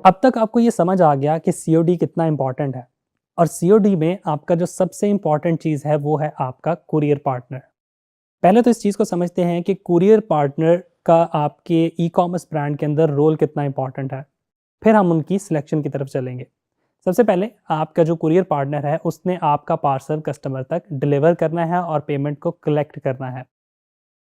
अब तक आपको ये समझ आ गया कि सीओडी कितना इंपॉर्टेंट है और सीओडी में आपका जो सबसे इंपॉर्टेंट चीज़ है वो है आपका कुरियर पार्टनर। पहले तो इस चीज़ को समझते हैं कि कुरियर पार्टनर का आपके ई कॉमर्स ब्रांड के अंदर रोल कितना इंपॉर्टेंट है, फिर हम उनकी सिलेक्शन की तरफ चलेंगे। सबसे पहले आपका जो कुरियर पार्टनर है उसने आपका पार्सल कस्टमर तक डिलीवर करना है और पेमेंट को कलेक्ट करना है।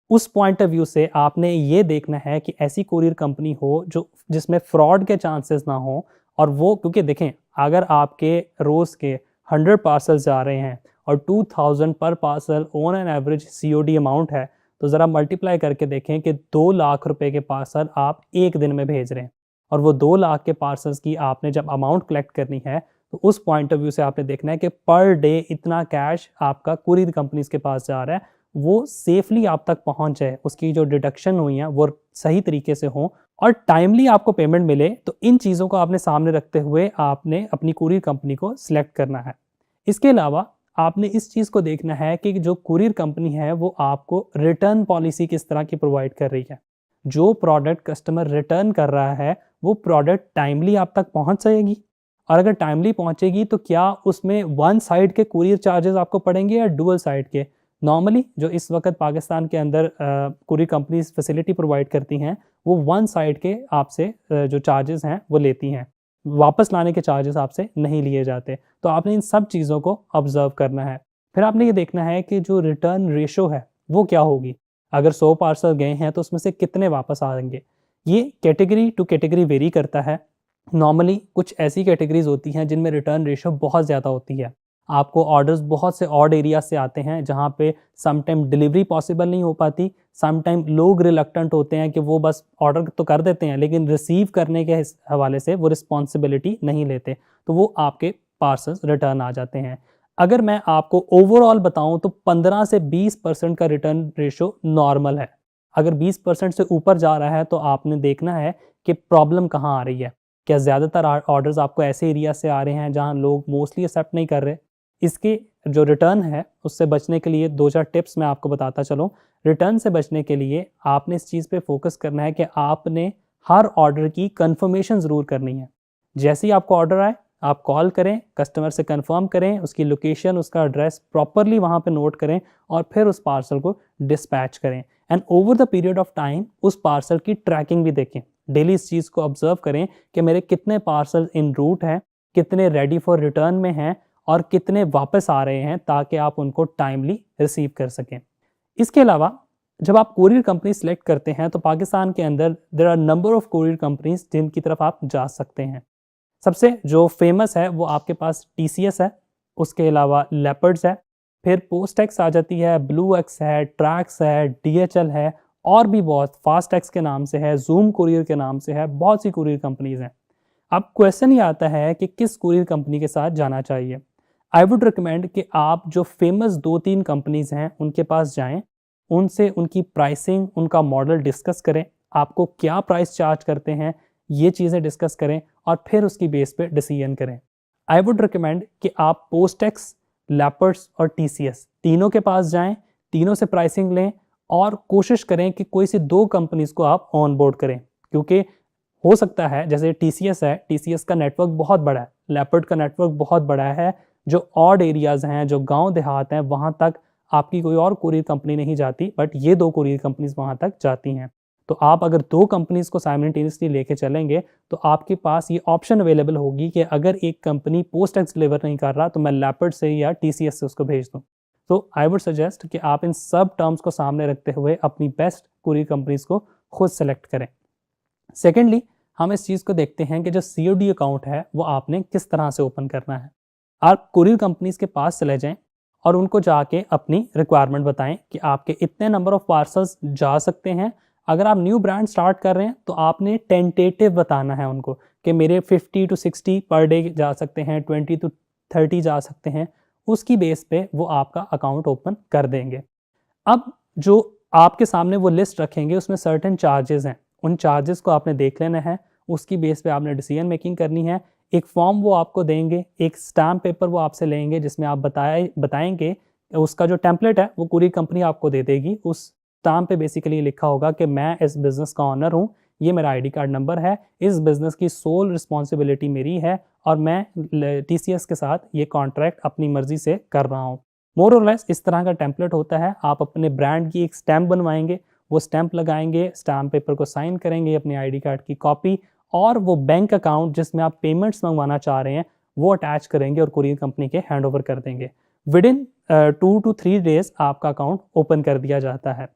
उस पॉइंट ऑफ व्यू से आपने ये देखना है कि ऐसी कुरियर कंपनी हो जो जिसमें फ्रॉड के चांसेस ना हो। और वो क्योंकि देखें, अगर आपके रोज़ के 100 पार्सल्स जा रहे हैं और 2000 पर parcel on an average COD amount है, तो ज़रा मल्टीप्लाई करके देखें कि 2 लाख रुपए के पार्सल आप एक दिन में भेज रहे हैं और वो 2 लाख के पार्सल्स की आपने जब अमाउंट कलेक्ट करनी है, तो उस पॉइंट ऑफ व्यू से आपने देखना है कि पर डे इतना कैश आपका कुरियर कंपनीज के पास जा रहा है, वो सेफली आप तक पहुंच जाए, उसकी जो डिडक्शन हुई है वो सही तरीके से हो और टाइमली आपको पेमेंट मिले। तो इन चीज़ों को आपने सामने रखते हुए आपने अपनी कुरियर कंपनी को सिलेक्ट करना है। इसके अलावा आपने इस चीज़ को देखना है कि जो कुरियर कंपनी है वो आपको रिटर्न पॉलिसी किस तरह की प्रोवाइड कर रही है। जो प्रोडक्ट कस्टमर रिटर्न कर रहा है वो प्रोडक्ट टाइमली आप तक पहुंच जाएगी, और अगर टाइमली पहुंचेगी तो क्या उसमें वन साइड के कुरियर चार्जेस आपको पड़ेंगे या डुअल साइड के। नॉर्मली जो इस वक्त पाकिस्तान के अंदर कुरियर कंपनीज फैसिलिटी प्रोवाइड करती हैं वो वन साइड के आपसे जो चार्जेस हैं वो लेती हैं, वापस लाने के चार्जेस आपसे नहीं लिए जाते। तो आपने इन सब चीज़ों को ऑब्जर्व करना है। फिर आपने ये देखना है कि जो रिटर्न रेशो है वो क्या होगी। अगर 100 पार्सल गए हैं तो उसमें से कितने वापस आएंगे। ये कैटेगरी टू कैटेगरी वेरी करता है। नॉर्मली कुछ ऐसी कैटेगरीज होती हैं जिनमें रिटर्न रेशो बहुत ज़्यादा होती है। आपको ऑर्डर्स बहुत से ऑड एरिया से आते हैं जहाँ पे सम टाइम डिलीवरी पॉसिबल नहीं हो पाती, सम टाइम लोग रिलक्टेंट होते हैं कि वो बस ऑर्डर तो कर देते हैं लेकिन रिसीव करने के हवाले से वो रिस्पॉन्सिबिलिटी नहीं लेते, तो वो आपके पार्सल्स रिटर्न आ जाते हैं। अगर मैं आपको ओवरऑल बताऊं तो 15 से 20% का रिटर्न रेशो नॉर्मल है। अगर 20% से ऊपर जा रहा है तो आपने देखना है कि प्रॉब्लम कहाँ आ रही है। क्या ज़्यादातर ऑर्डर्स आपको ऐसे एरिया से आ रहे हैं जहाँ लोग मोस्टली एक्सेप्ट नहीं कर रहे। इसके जो रिटर्न है उससे बचने के लिए 2-4 टिप्स मैं आपको बताता चलूँ। रिटर्न से बचने के लिए आपने इस चीज़ पे फोकस करना है कि आपने हर ऑर्डर की कंफर्मेशन ज़रूर करनी है। जैसे ही आपको ऑर्डर आए आप कॉल करें, कस्टमर से कंफर्म करें, उसकी लोकेशन, उसका एड्रेस प्रॉपरली वहाँ पे नोट करें और फिर उस पार्सल को डिस्पैच करें। And over the period of time उस पार्सल की ट्रैकिंग भी देखें। डेली इस चीज़ को ऑब्जर्व करें कि मेरे कितने पार्सल इन रूट हैं, कितने रेडी फॉर रिटर्न में हैं और कितने वापस आ रहे हैं, ताकि आप उनको टाइमली रिसीव कर सकें। इसके अलावा जब आप कुरियर कंपनी सेलेक्ट करते हैं तो पाकिस्तान के अंदर there are number of courier companies जिनकी तरफ आप जा सकते हैं। सबसे जो फेमस है वो आपके पास टीसीएस है, उसके अलावा लेपर्ड्स है, फिर पोस्टेक्स आ जाती है, ब्लू एक्स है, ट्रैक्स है, डीएचएल है और भी बहुत, फास्ट एक्स के नाम से है, जूम कुरियर के नाम से है, बहुत सी कुरियर कंपनीज हैं। अब क्वेश्चन ये आता है कि किस कुरियर कंपनी के साथ जाना चाहिए। आई वुड रिकमेंड कि आप जो फेमस 2-3 कंपनीज हैं उनके पास जाएं, उनसे उनकी प्राइसिंग, उनका मॉडल डिस्कस करें, आपको क्या प्राइस चार्ज करते हैं ये चीज़ें डिस्कस करें और फिर उसकी बेस पे डिसीजन करें। आई वुड रिकमेंड कि आप पोस्टेक्स, लेपर्ड्स और टीसीएस तीनों के पास जाएं, तीनों से प्राइसिंग लें और कोशिश करें कि कोई सी 2 कंपनीज को आप ऑन बोर्ड करें। क्योंकि हो सकता है जैसे टीसीएस है, टीसीएस का नेटवर्क बहुत बड़ा है, लेपर्ड का नेटवर्क बहुत बड़ा है, जो ऑड एरियाज हैं, जो गांव देहात हैं, वहां तक आपकी कोई और कुरियर कंपनी नहीं जाती, बट ये 2 कुरियर कंपनीज वहां तक जाती हैं। तो आप अगर 2 कंपनीज को साइमल्टेनियसली लेके चलेंगे तो आपके पास ये ऑप्शन अवेलेबल होगी कि अगर एक कंपनी पोस्ट एक्स डिलीवर नहीं कर रहा तो मैं लेपर्ड से या टीसीएस से उसको भेज दूँ। तो आई वुड सजेस्ट कि आप इन सब टर्म्स को सामने रखते हुए अपनी बेस्ट कुरियर कंपनीज को खुद सेलेक्ट करें। सेकेंडली हम इस चीज़ को देखते हैं कि जो सीओडी अकाउंट है वो आपने किस तरह से ओपन करना है। आप कुरियर कंपनीज के पास चले जाएं और उनको जाके अपनी रिक्वायरमेंट बताएं कि आपके इतने नंबर ऑफ पार्सल्स जा सकते हैं। अगर आप न्यू ब्रांड स्टार्ट कर रहे हैं तो आपने टेंटेटिव बताना है उनको कि मेरे 50 to 60 पर डे जा सकते हैं, 20 to 30 जा सकते हैं। उसकी बेस पे वो आपका अकाउंट ओपन कर देंगे। अब जो आपके सामने वो लिस्ट रखेंगे उसमें सर्टेन चार्जेस हैं, उन चार्जेस को आपने देख लेना है, उसकी बेस पे आपने डिसीजन मेकिंग करनी है। एक फॉर्म वो आपको देंगे, एक स्टैम्प पेपर वो आपसे लेंगे जिसमें आप बताएंगे, उसका जो टेम्पलेट है वो कुरियर कंपनी आपको दे देगी। उस स्टैम्प पे बेसिकली लिखा होगा कि मैं इस बिज़नेस का ऑनर हूँ, ये मेरा आईडी कार्ड नंबर है, इस बिज़नेस की सोल रिस्पॉन्सिबिलिटी मेरी है और मैं TCS के साथ ये कॉन्ट्रैक्ट अपनी मर्जी से कर रहा हूँ। मोर और लेस इस तरह का टेम्पलेट होता है। आप अपने ब्रांड की एक स्टैम्प बनवाएंगे, वो स्टैम्प लगाएंगे, स्टैम्प पेपर को साइन करेंगे, अपने आईडी कार्ड की कॉपी और वो बैंक अकाउंट जिसमें आप पेमेंट्स मंगवाना चाह रहे हैं वो अटैच करेंगे और कुरियर कंपनी के हैंड ओवर कर देंगे। विद इन 2 to 3 डेज आपका अकाउंट ओपन कर दिया जाता है।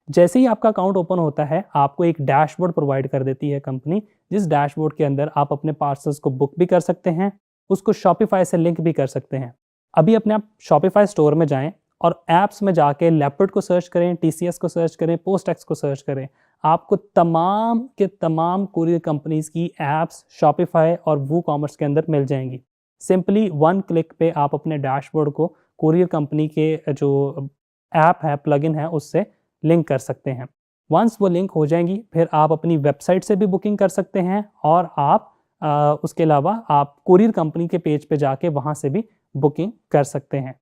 जैसे ही आपका अकाउंट ओपन होता है आपको एक डैशबोर्ड प्रोवाइड कर देती है कंपनी, जिस डैशबोर्ड के अंदर आप अपने पार्सल्स को बुक भी कर सकते हैं, उसको शॉपिफाई से लिंक भी कर सकते हैं। अभी अपने आप शॉपिफाई स्टोर में जाएं और ऐप्स में जाके लेपर्ड को सर्च करें, TCS को सर्च करें, पोस्टएक्स को सर्च करें। आपको तमाम के तमाम कुरियर कंपनीज की ऐप्स शॉपिफाई और वूकॉमर्स के अंदर मिल जाएंगी। सिंपली 1 क्लिक पे आप अपने डैशबोर्ड को कुरियर कंपनी के जो ऐप है, प्लगइन है, उससे लिंक कर सकते हैं। वंस वो लिंक हो जाएंगी फिर आप अपनी वेबसाइट से भी बुकिंग कर सकते हैं और आप उसके अलावा आप कुरियर कंपनी के पेज पे जाके वहाँ से भी बुकिंग कर सकते हैं।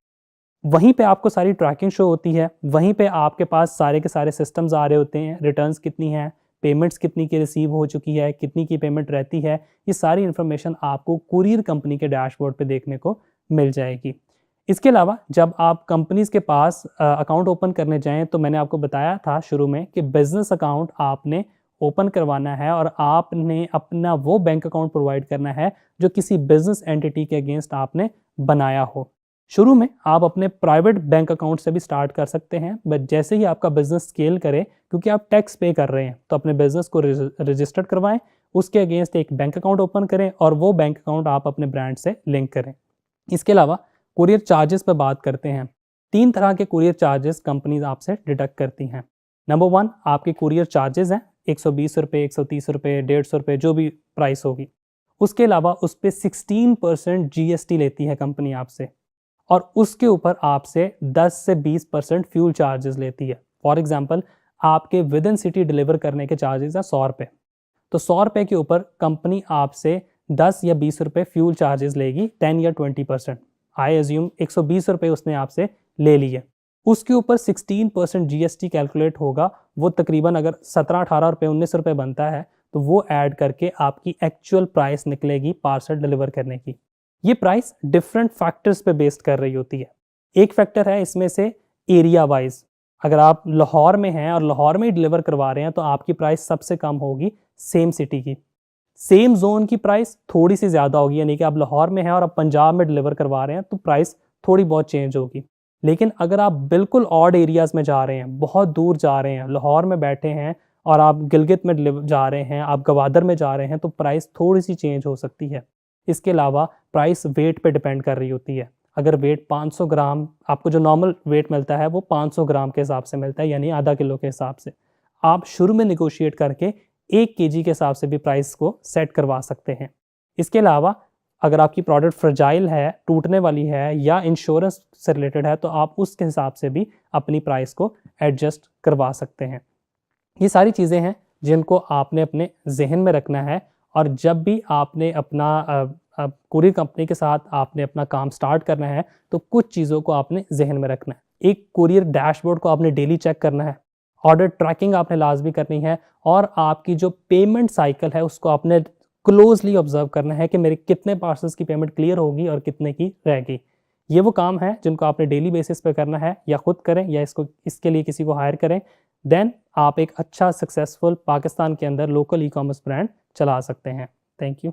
वहीं पे आपको सारी ट्रैकिंग शो होती है, वहीं पे आपके पास सारे के सारे सिस्टम्स आ रहे होते हैं, रिटर्न्स कितनी हैं, पेमेंट्स कितनी की रिसीव हो चुकी है, कितनी की पेमेंट रहती है, ये सारी इन्फॉर्मेशन आपको कुरियर कंपनी के डैशबोर्ड पे देखने को मिल जाएगी। इसके अलावा जब आप कंपनीज के पास अकाउंट ओपन करने जाएं तो मैंने आपको बताया था शुरू में कि बिजनेस अकाउंट आपने ओपन करवाना है और आपने अपना वो बैंक अकाउंट प्रोवाइड करना है जो किसी बिजनेस एंटिटी के अगेंस्ट आपने बनाया हो। शुरू में आप अपने प्राइवेट बैंक अकाउंट से भी स्टार्ट कर सकते हैं, बट जैसे ही आपका बिजनेस स्केल करे, क्योंकि आप टैक्स पे कर रहे हैं, तो अपने बिजनेस को रजिस्टर्ड करवाएं, उसके अगेंस्ट एक बैंक अकाउंट ओपन करें और वो बैंक अकाउंट आप अपने ब्रांड से लिंक करें। इसके अलावा कुरियर चार्जेस पर बात करते हैं। 3 तरह के कुरियर चार्जेस कंपनीज आपसे डिडक्ट करती हैं। नंबर 1 आपके कुरियर चार्जेस हैं, 120 रुपये, 130 रुपये, 150 रुपये, जो भी प्राइस होगी। उसके अलावा उस पर 16% GST लेती है कंपनी आपसे और उसके ऊपर आपसे 10 से 20% फ्यूल चार्जेस लेती है। फॉर एग्जांपल आपके विद इन सिटी डिलीवर करने के चार्जेस हैं 100 रुपये, तो 100 रुपये के ऊपर कंपनी आपसे 10 या 20 रुपये फ्यूल चार्जेस लेगी, 10 या 20%। आई एज्यूम 120 रुपये उसने आपसे ले लिए, उसके ऊपर 16% GST कैलकुलेट होगा, वो तकरीबन अगर 17, 18 रुपये, 19 रुपये बनता है तो वो ऐड करके आपकी एक्चुअल प्राइस निकलेगी पार्सल डिलीवर करने की। ये प्राइस डिफरेंट फैक्टर्स पे बेस्ड कर रही होती है। एक फैक्टर है इसमें से एरिया वाइज, अगर आप लाहौर में हैं और लाहौर में ही डिलीवर करवा रहे हैं तो आपकी प्राइस सबसे कम होगी सेम सिटी की। सेम जोन की प्राइस थोड़ी सी ज़्यादा होगी, यानी कि आप लाहौर में हैं और आप पंजाब में डिलीवर करवा रहे हैं तो प्राइस थोड़ी बहुत चेंज होगी। लेकिन अगर आप बिल्कुल ऑड एरियाज़ में जा रहे हैं, बहुत दूर जा रहे हैं, लाहौर में बैठे हैं और आप गिलगित में जा रहे हैं, आप गवादर में जा रहे हैं, तो प्राइस थोड़ी सी चेंज हो सकती है। इसके अलावा प्राइस वेट पे डिपेंड कर रही होती है। अगर वेट 500 ग्राम, आपको जो नॉर्मल वेट मिलता है वो 500 ग्राम के हिसाब से मिलता है, यानी आधा किलो के हिसाब से। आप शुरू में निगोशिएट करके 1 kg के हिसाब से भी प्राइस को सेट करवा सकते हैं। इसके अलावा अगर आपकी प्रोडक्ट फ्रेजाइल है, टूटने वाली है या इंश्योरेंस से रिलेटेड है तो आप उसके हिसाब से भी अपनी प्राइस को एडजस्ट करवा सकते हैं। ये सारी चीज़ें हैं जिनको आपने अपने जहन में रखना है और जब भी आपने अपना कुरियर कंपनी के साथ आपने अपना काम स्टार्ट करना है तो कुछ चीज़ों को आपने जहन में रखना है। एक कुरियर डैशबोर्ड को आपने डेली चेक करना है, ऑर्डर ट्रैकिंग आपने लाजमी करनी है और आपकी जो पेमेंट साइकिल है उसको आपने क्लोजली ऑब्जर्व करना है कि मेरे कितने पार्सल्स की पेमेंट क्लियर होगी और कितने की रहेगी। ये वो काम है जिनको आपने डेली बेसिस पे करना है, या खुद करें या इसके लिए किसी को हायर करें। देन आप एक अच्छा सक्सेसफुल पाकिस्तान के अंदर लोकल ई-कॉमर्स ब्रांड चला सकते हैं। Thank you.